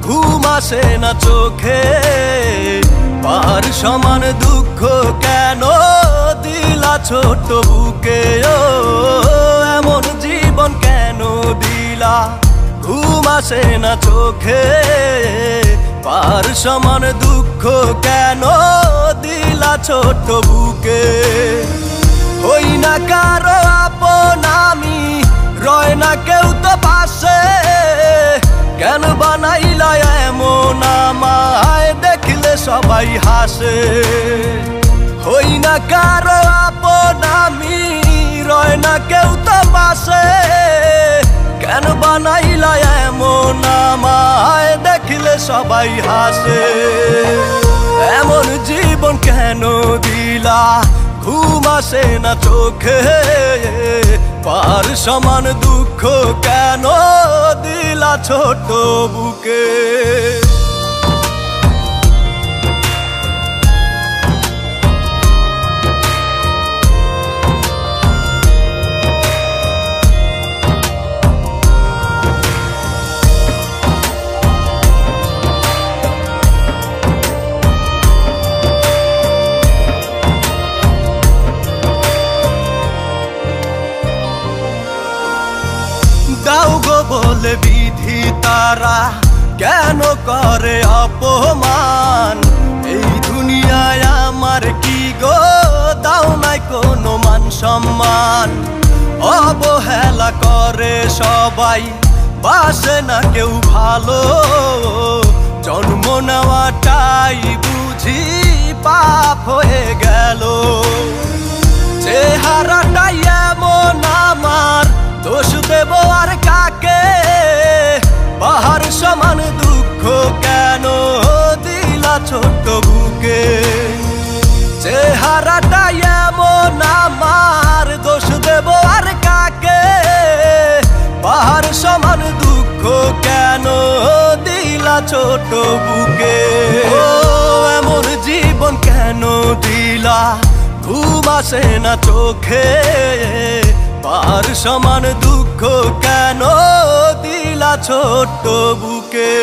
ঘুম আসে না চোখে, পার সমান দুঃখ কেন দিলা ছোট বুকে? ও এমন জীবন কেন দিলা? ঘুম আসে না চোখে, পার সমান দুঃখ কেন দিলা ছোট বুকে? হই না কারো আপন আমি, রয় না কেউ তো পাশে, কেন বানাইলা এমন আমায় দেখলে সবাই হাসে? হই না কারো আপন আমি, রয় না কেউ তো পাশে, কেন বানাইলা এমন আমায় দেখলে সবাই হাসে? এমন জীবন কেন দিলা? ঘুম আসে না চোখে, পার সমান দুঃখ কেন দিলা ছোট বুকে? দাও গো বলে বিধি তারা কেন করে অপমান? এই দুনিয়ায় আমার কি গো দাও নাই কোনো মান সম্মান? অবহেলা করে সবাই, বাসে না কেউ ভালো, জন্ম নেওয়াটাই বুঝি পাপ হয়ে গেল। চেহারাটাই এমন আমার, দোষ দেব আর কাকে? পাহাড় সমান দুঃখ কেন দিলা ছোট বুকে? চেহারাটাই এমন আমার, দোষ দেব আর কাকে? পাহাড় সমান দুঃখ কেন দিলা ছোট বুকে? ও এমন জীবন কেন দিলা? ঘুম আসে না চোখে, পার সমান দুঃখ কেন দিলা ছোট বুকে?